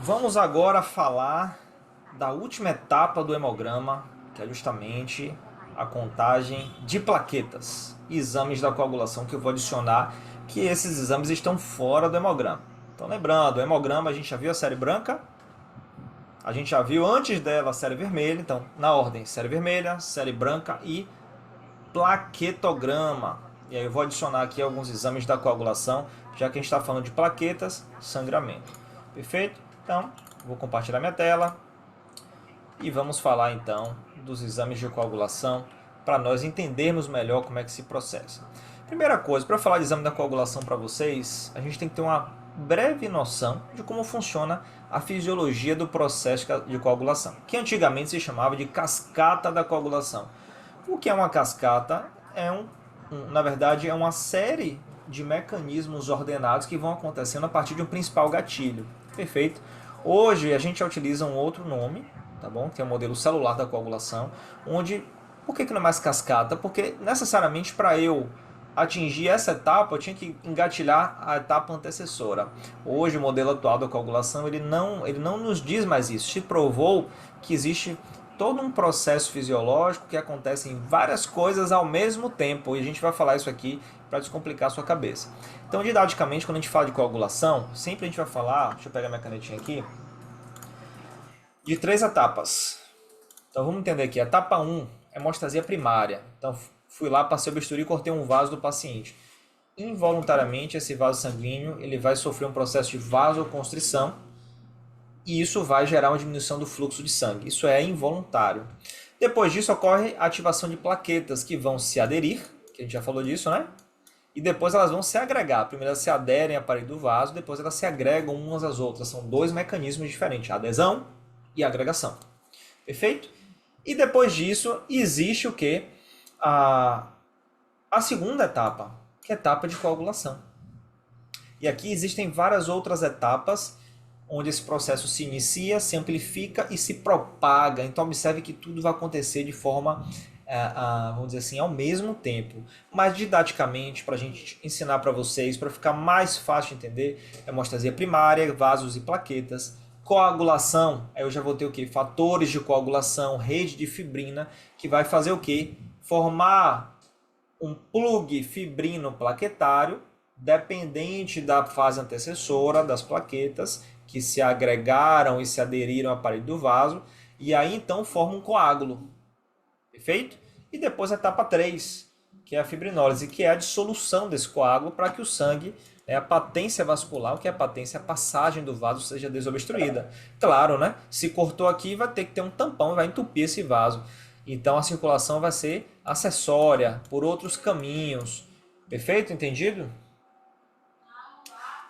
Vamos agora falar da última etapa do hemograma, que é justamente a contagem de plaquetas, exames da coagulação que eu vou adicionar, que esses exames estão fora do hemograma. Então lembrando, o hemograma a gente já viu a série branca, a gente já viu antes dela a série vermelha, então na ordem série vermelha, série branca e plaquetograma. E aí eu vou adicionar aqui alguns exames da coagulação, já que a gente está falando de plaquetas, sangramento. Perfeito? Então, vou compartilhar minha tela e vamos falar então dos exames de coagulação para nós entendermos melhor como é que se processa. Primeira coisa, para falar de exame da coagulação para vocês, a gente tem que ter uma breve noção de como funciona a fisiologia do processo de coagulação, que antigamente se chamava de cascata da coagulação. O que é uma cascata? Na verdade, é uma série de mecanismos ordenados que vão acontecendo a partir de um principal gatilho. Perfeito? Hoje a gente já utiliza um outro nome, tá bom? Que é o modelo celular da coagulação, onde... Por que não é mais cascata? Porque necessariamente para eu atingir essa etapa, eu tinha que engatilhar a etapa antecessora. Hoje o modelo atual da coagulação ele não nos diz mais isso. Se provou que existe todo um processo fisiológico que acontece em várias coisas ao mesmo tempo, e a gente vai falar isso aqui para descomplicar a sua cabeça. Então, didaticamente, quando a gente fala de coagulação, sempre a gente vai falar, deixa eu pegar minha canetinha aqui, de 3 etapas. Então, vamos entender aqui. A etapa 1 é hemostasia primária. Então, fui lá, passei o bisturi e cortei um vaso do paciente. Involuntariamente, esse vaso sanguíneo ele vai sofrer um processo de vasoconstrição, e isso vai gerar uma diminuição do fluxo de sangue. Isso é involuntário. Depois disso ocorre a ativação de plaquetas que vão se aderir, que a gente já falou disso, né? E depois elas vão se agregar. Primeiro elas se aderem à parede do vaso, depois elas se agregam umas às outras. São 2 mecanismos diferentes, a adesão e a agregação. Perfeito? E depois disso existe o quê? A segunda etapa, que é a etapa de coagulação. E aqui existem várias outras etapas onde esse processo se inicia, se amplifica e se propaga. Então observe que tudo vai acontecer de forma, vamos dizer assim, ao mesmo tempo. Mas didaticamente, para a gente ensinar para vocês, para ficar mais fácil de entender, hemostasia primária, vasos e plaquetas. Coagulação, aí eu já vou ter o quê? Fatores de coagulação, rede de fibrina, que vai fazer o quê? Formar um plug fibrino plaquetário, dependente da fase antecessora das plaquetas, que se agregaram e se aderiram à parede do vaso, e aí então forma um coágulo. Perfeito? E depois a etapa 3, que é a fibrinólise, que é a dissolução desse coágulo para que o sangue, a patência vascular, o que é a patência, a passagem do vaso seja desobstruída. Claro, né? Se cortou aqui, vai ter que ter um tampão e vai entupir esse vaso. Então a circulação vai ser acessória, por outros caminhos. Perfeito? Entendido?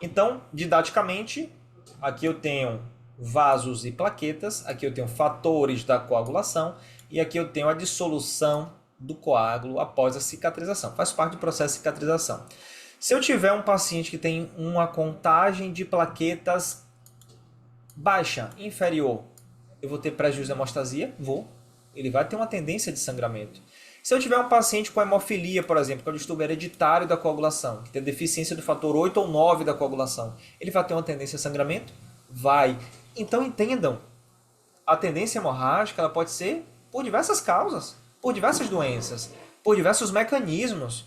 Então, didaticamente, aqui eu tenho vasos e plaquetas, aqui eu tenho fatores da coagulação e aqui eu tenho a dissolução do coágulo após a cicatrização. Faz parte do processo de cicatrização. Se eu tiver um paciente que tem uma contagem de plaquetas baixa, inferior, eu vou ter prejuízo de hemostasia? Vou. Ele vai ter uma tendência de sangramento. Se eu tiver um paciente com hemofilia, por exemplo, que é o distúrbio hereditário da coagulação, que tem deficiência do fator 8 ou 9 da coagulação, ele vai ter uma tendência a sangramento? Vai. Então entendam, a tendência hemorrágica ela pode ser por diversas causas, por diversas doenças, por diversos mecanismos.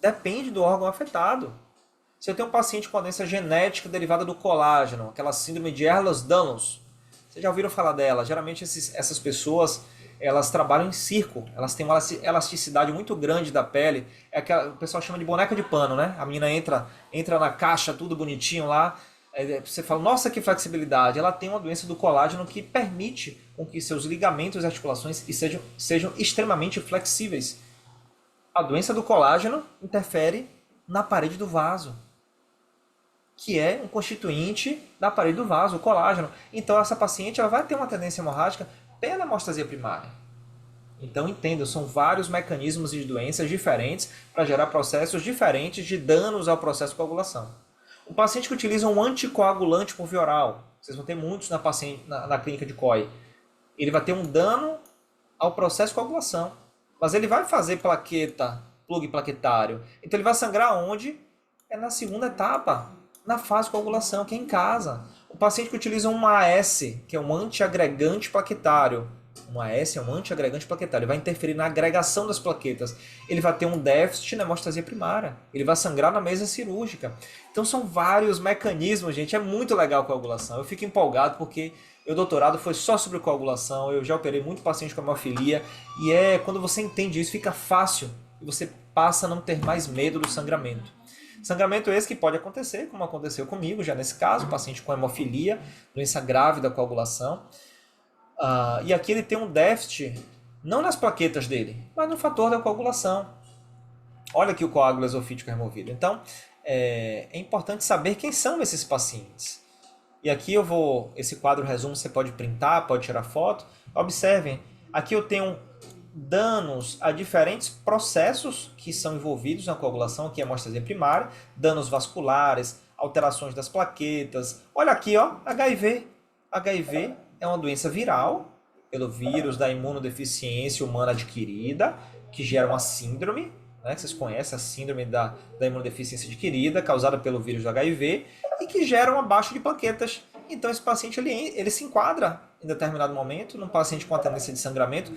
Depende do órgão afetado. Se eu tenho um paciente com uma doença genética derivada do colágeno, aquela síndrome de Ehlers-Danlos, vocês já ouviram falar dela? Geralmente essas pessoas elas trabalham em circo, elas têm uma elasticidade muito grande da pele, é que o pessoal chama de boneca de pano, né? A menina entra na caixa, tudo bonitinho lá, você fala, nossa, que flexibilidade. Ela tem uma doença do colágeno que permite com que seus ligamentos e articulações sejam extremamente flexíveis. A doença do colágeno interfere na parede do vaso, que é um constituinte da parede do vaso, o colágeno. Então essa paciente ela vai ter uma tendência hemorrágica pela hemostasia primária. Então entendam, são vários mecanismos de doenças diferentes para gerar processos diferentes de danos ao processo de coagulação. O paciente que utiliza um anticoagulante por via oral, vocês vão ter muitos na clínica de COI, ele vai ter um dano ao processo de coagulação. Mas ele vai fazer plaqueta, plug plaquetário. Então ele vai sangrar onde? É na segunda etapa, na fase de coagulação, que é em casa. paciente que utiliza um AS, que é um antiagregante plaquetário, um AS é um antiagregante plaquetário, ele vai interferir na agregação das plaquetas, ele vai ter um déficit na hemostasia primária, ele vai sangrar na mesa cirúrgica. Então são vários mecanismos, gente, é muito legal a coagulação. Eu fico empolgado porque meu doutorado foi só sobre coagulação, eu já operei muito paciente com hemofilia, e quando você entende isso, fica fácil, e você passa a não ter mais medo do sangramento. Sangramento esse que pode acontecer, como aconteceu comigo, já nesse caso, paciente com hemofilia, doença grave da coagulação. E aqui ele tem um déficit, não nas plaquetas dele, mas no fator da coagulação. Olha aqui o coágulo esofítico removido. Então, é importante saber quem são esses pacientes. E aqui esse quadro resumo, você pode printar, pode tirar foto. Observem, aqui eu tenho danos a diferentes processos que são envolvidos na coagulação, aqui é a hemostasia primária, danos vasculares, alterações das plaquetas. Olha aqui, ó, HIV. HIV é uma doença viral, pelo vírus da imunodeficiência humana adquirida, que gera uma síndrome, né, que vocês conhecem, a síndrome da imunodeficiência adquirida, causada pelo vírus do HIV, e que gera uma baixa de plaquetas. Então esse paciente ele se enquadra, em determinado momento, num paciente com a tendência de sangramento,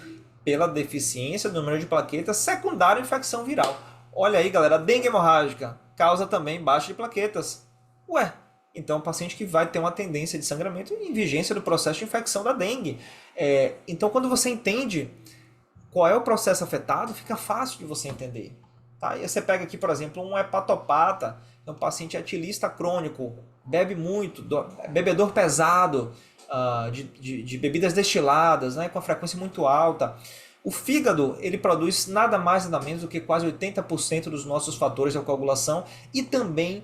pela deficiência do número de plaquetas secundária à infecção viral. Olha aí, galera, a dengue hemorrágica causa também baixa de plaquetas. Ué, então, o paciente que vai ter uma tendência de sangramento em vigência do processo de infecção da dengue. Então, quando você entende qual é o processo afetado, fica fácil de você entender. Tá? E você pega aqui, por exemplo, um hepatopata, um paciente etilista crônico, bebe muito, bebedor pesado de bebidas destiladas, né, com a frequência muito alta. O fígado, ele produz nada mais nada menos do que quase 80% dos nossos fatores da coagulação e também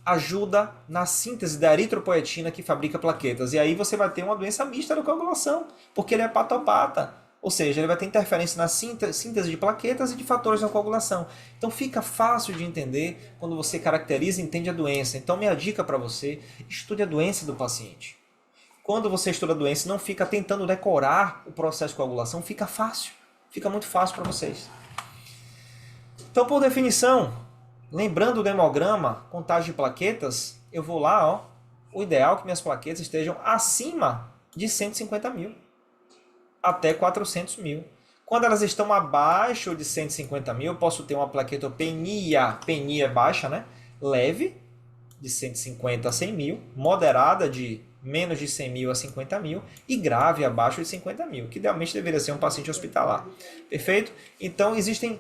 ajuda na síntese da eritropoetina que fabrica plaquetas. E aí você vai ter uma doença mista da coagulação, porque ele é hepatopata. Ou seja, ele vai ter interferência na síntese de plaquetas e de fatores da coagulação. Então fica fácil de entender quando você caracteriza e entende a doença. Então minha dica para você, estude a doença do paciente. Quando você estuda a doença e não fica tentando decorar o processo de coagulação, fica fácil. Fica muito fácil para vocês. Então, por definição, lembrando do hemograma, contagem de plaquetas, eu vou lá, ó, o ideal é que minhas plaquetas estejam acima de 150 mil, até 400 mil. Quando elas estão abaixo de 150 mil, eu posso ter uma plaquetopenia, penia baixa, né? Leve, de 150 a 100 mil, moderada de menos de 100 mil a 50 mil e grave abaixo de 50 mil, que idealmente deveria ser um paciente hospitalar. Perfeito? Então existem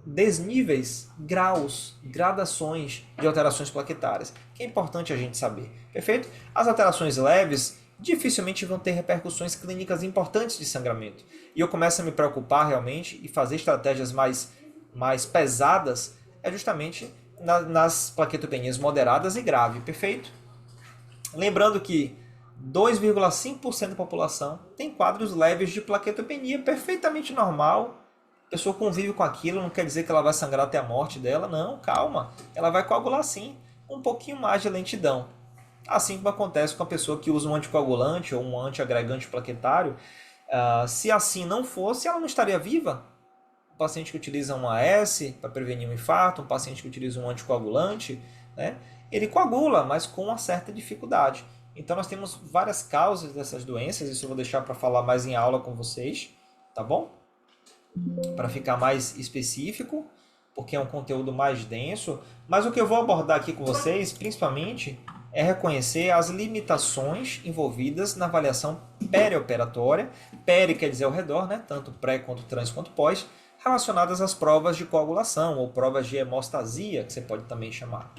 desníveis, graus, gradações de alterações plaquetárias, que é importante a gente saber. Perfeito? As alterações leves dificilmente vão ter repercussões clínicas importantes de sangramento. E eu começo a me preocupar realmente e fazer estratégias mais pesadas justamente nas plaquetopenias moderadas e grave. Perfeito? Lembrando que 2,5% da população tem quadros leves de plaquetopenia perfeitamente normal. A pessoa convive com aquilo, não quer dizer que ela vai sangrar até a morte dela. Não, calma. Ela vai coagular sim, um pouquinho mais de lentidão. Assim como acontece com a pessoa que usa um anticoagulante ou um antiagregante plaquetário. Se assim não fosse, ela não estaria viva. Um paciente que utiliza um AS para prevenir um infarto, um paciente que utiliza um anticoagulante, né, ele coagula, mas com uma certa dificuldade. Então nós temos várias causas dessas doenças, isso eu vou deixar para falar mais em aula com vocês, tá bom? Para ficar mais específico, porque é um conteúdo mais denso. Mas o que eu vou abordar aqui com vocês, principalmente, é reconhecer as limitações envolvidas na avaliação perioperatória. Peri quer dizer ao redor, né? Tanto pré, quanto trans, quanto pós, relacionadas às provas de coagulação, ou provas de hemostasia, que você pode também chamar.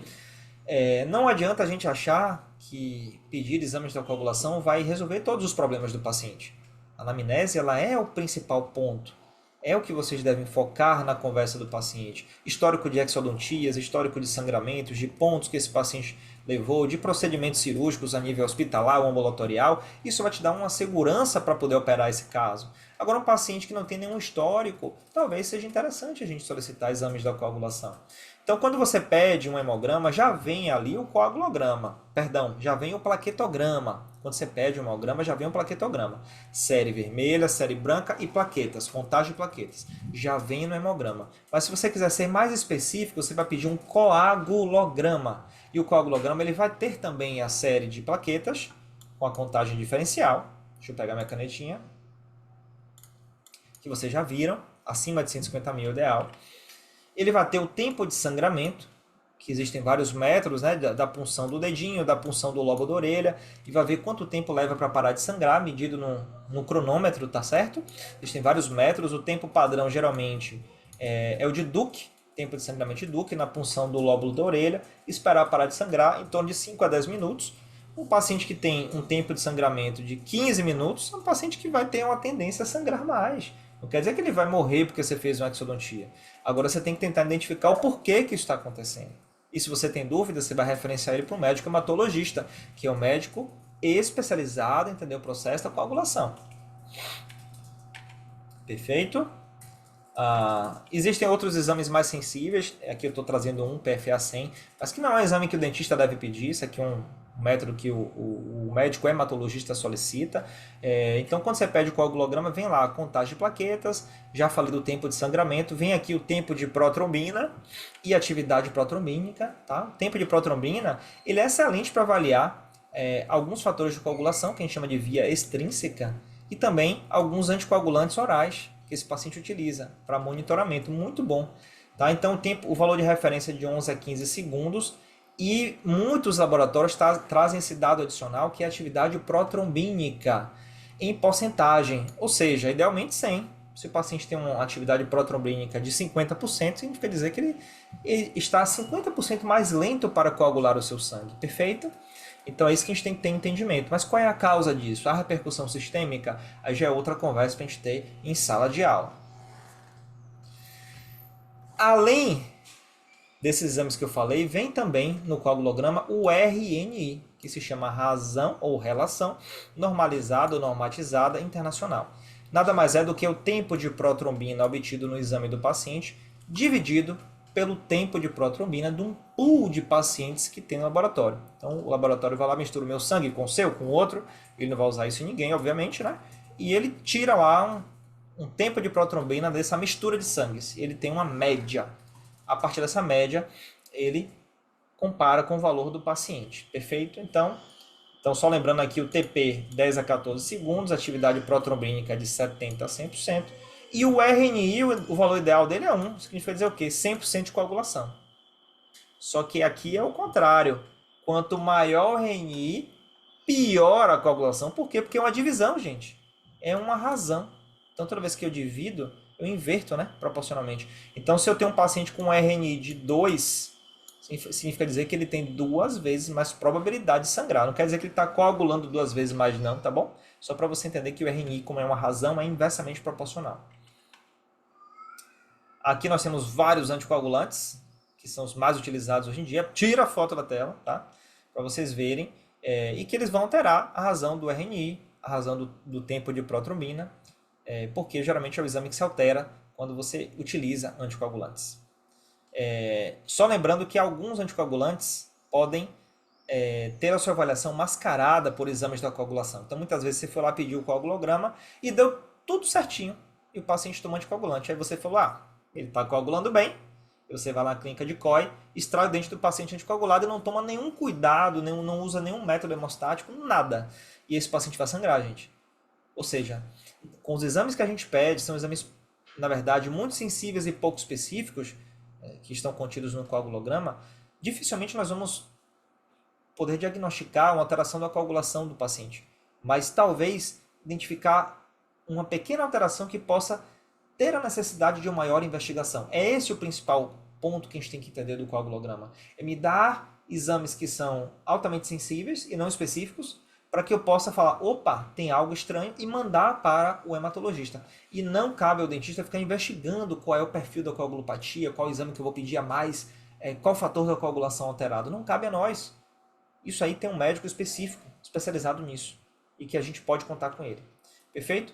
Não adianta a gente achar que pedir exames da coagulação vai resolver todos os problemas do paciente. A anamnese ela é o principal ponto. É o que vocês devem focar na conversa do paciente. Histórico de exodontias, histórico de sangramentos, de pontos que esse paciente levou, de procedimentos cirúrgicos a nível hospitalar ou ambulatorial. Isso vai te dar uma segurança para poder operar esse caso. Agora, um paciente que não tem nenhum histórico, talvez seja interessante a gente solicitar exames da coagulação. Então, quando você pede um hemograma, já vem ali o coagulograma. Perdão, já vem o plaquetograma. Quando você pede um hemograma, já vem um plaquetograma. Série vermelha, série branca e plaquetas, contagem de plaquetas. Já vem no hemograma. Mas se você quiser ser mais específico, você vai pedir um coagulograma. E o coagulograma ele vai ter também a série de plaquetas, com a contagem diferencial. Deixa eu pegar minha canetinha. Que vocês já viram, acima de 150 mil é ideal. Ele vai ter o tempo de sangramento, que existem vários métodos, né, da punção do dedinho, da punção do lobo da orelha, e vai ver quanto tempo leva para parar de sangrar, medido no cronômetro, tá certo? Existem vários métodos, o tempo padrão geralmente é o de Duke, tempo de sangramento de Duke, na punção do lóbulo da orelha, esperar parar de sangrar em torno de 5 a 10 minutos. Um paciente que tem um tempo de sangramento de 15 minutos é um paciente que vai ter uma tendência a sangrar mais. Não quer dizer que ele vai morrer porque você fez uma exodontia. Agora você tem que tentar identificar o porquê que isso está acontecendo. E se você tem dúvida, você vai referenciar ele para um médico hematologista, que é um médico especializado em entender o processo da coagulação. Perfeito? Existem outros exames mais sensíveis. Aqui eu estou trazendo um PFA 100, mas que não é um exame que o dentista deve pedir. Isso aqui é um método que o médico hematologista solicita. Então, quando você pede o coagulograma, vem lá a contagem de plaquetas, já falei do tempo de sangramento, vem aqui o tempo de protrombina e atividade protrombínica. Tá? O tempo de protrombina ele é excelente para avaliar alguns fatores de coagulação, que a gente chama de via extrínseca, e também alguns anticoagulantes orais, que esse paciente utiliza para monitoramento. Muito bom. Tá? Então, o valor de referência é de 11 a 15 segundos. E muitos laboratórios trazem esse dado adicional, que é a atividade protrombínica em porcentagem, ou seja, idealmente 100. Se o paciente tem uma atividade protrombínica de 50%, significa dizer que ele está 50% mais lento para coagular o seu sangue. Perfeito? Então é isso que a gente tem que ter entendimento. Mas qual é a causa disso? A repercussão sistêmica? Aí já é outra conversa para a gente ter em sala de aula. Além desses exames que eu falei, vem também no coagulograma o RNI, que se chama razão ou relação normalizada ou normatizada internacional. Nada mais é do que o tempo de protrombina obtido no exame do paciente, dividido pelo tempo de protrombina de um pool de pacientes que tem no laboratório. Então o laboratório vai lá, mistura o meu sangue com o seu, com o outro, ele não vai usar isso em ninguém, obviamente, né? E ele tira lá um tempo de protrombina dessa mistura de sangues. Ele tem uma média. A partir dessa média, ele compara com o valor do paciente. Perfeito? Então só lembrando aqui o TP 10 a 14 segundos, atividade protrombínica de 70 a 100%. E o RNI, o valor ideal dele é 1. Significa dizer o quê? 100% de coagulação. Só que aqui é o contrário. Quanto maior o RNI, pior a coagulação. Por quê? Porque é uma divisão, gente. É uma razão. Então toda vez que eu divido, eu inverto, né, proporcionalmente. Então, se eu tenho um paciente com um RNI de 2, significa dizer que ele tem 2 vezes mais probabilidade de sangrar. Não quer dizer que ele está coagulando 2 vezes mais não, tá bom? Só para você entender que o RNI, como é uma razão, é inversamente proporcional. Aqui nós temos vários anticoagulantes, que são os mais utilizados hoje em dia. Tira a foto da tela, tá? Para vocês verem. E que eles vão alterar a razão do RNI, a razão do tempo de protrombina, porque geralmente é o exame que se altera quando você utiliza anticoagulantes. Só lembrando que alguns anticoagulantes podem ter a sua avaliação mascarada por exames da coagulação. Então, muitas vezes você foi lá pedir o coagulograma e deu tudo certinho e o paciente tomou anticoagulante. Aí você falou, ele está coagulando bem. Você vai lá na clínica de COI, extrai o dente do paciente anticoagulado e não toma nenhum cuidado, não usa nenhum método hemostático, nada. E esse paciente vai sangrar, gente. Ou seja, com os exames que a gente pede, são exames, na verdade, muito sensíveis e pouco específicos, que estão contidos no coagulograma, dificilmente nós vamos poder diagnosticar uma alteração da coagulação do paciente. Mas talvez identificar uma pequena alteração que possa ter a necessidade de uma maior investigação. É esse o principal ponto que a gente tem que entender do coagulograma. É me dar exames que são altamente sensíveis e não específicos, para que eu possa falar, opa, tem algo estranho, e mandar para o hematologista. E não cabe ao dentista ficar investigando qual é o perfil da coagulopatia, qual exame que eu vou pedir a mais, qual fator da coagulação alterado. Não cabe a nós. Isso aí tem um médico específico, especializado nisso, e que a gente pode contar com ele. Perfeito?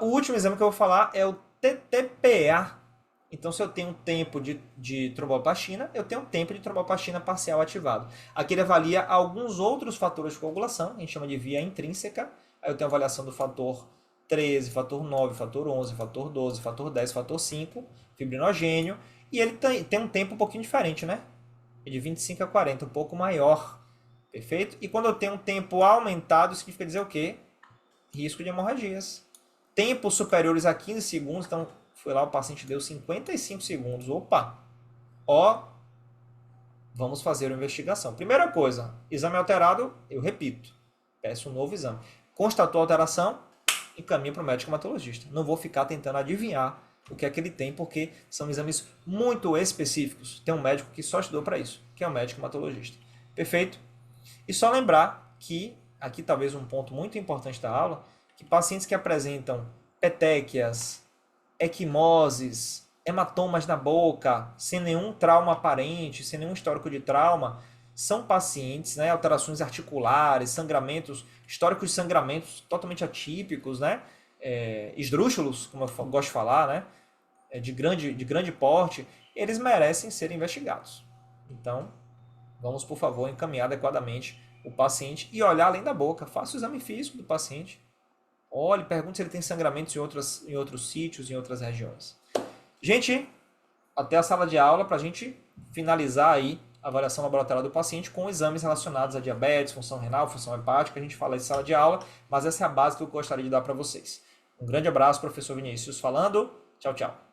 O último exame que eu vou falar é o TTPA. Então, se eu tenho um tempo de tromboplastina, eu tenho um tempo de tromboplastina parcial ativado. Aqui ele avalia alguns outros fatores de coagulação, a gente chama de via intrínseca. Aí eu tenho a avaliação do fator 13, fator 9, fator 11, fator 12, fator 10, fator 5, fibrinogênio. E ele tem um tempo um pouquinho diferente, né? De 25 a 40, um pouco maior. Perfeito? E quando eu tenho um tempo aumentado, significa dizer o quê? Risco de hemorragias. Tempos superiores a 15 segundos, então foi lá, o paciente deu 55 segundos. Opa! Ó, vamos fazer uma investigação. Primeira coisa, exame alterado, eu repito, peço um novo exame. Constatou a alteração, encaminho para o médico hematologista. Não vou ficar tentando adivinhar o que é que ele tem, porque são exames muito específicos. Tem um médico que só estudou para isso, que é o médico hematologista. Perfeito? E só lembrar que, aqui talvez um ponto muito importante da aula, que pacientes que apresentam petequias, equimoses, hematomas na boca, sem nenhum trauma aparente, sem nenhum histórico de trauma, são pacientes, né, alterações articulares, sangramentos, históricos de sangramentos totalmente atípicos, né, esdrúxulos, como eu gosto de falar, né, de grande porte, eles merecem ser investigados. Então, vamos, por favor, encaminhar adequadamente o paciente e olhar além da boca. Faça o exame físico do paciente. Olhe, pergunte se ele tem sangramentos em outros sítios, em outras regiões. Gente, até a sala de aula para a gente finalizar aí a avaliação laboratorial do paciente com exames relacionados a diabetes, função renal, função hepática. A gente fala em sala de aula, mas essa é a base que eu gostaria de dar para vocês. Um grande abraço, professor Vinícius falando. Tchau, tchau.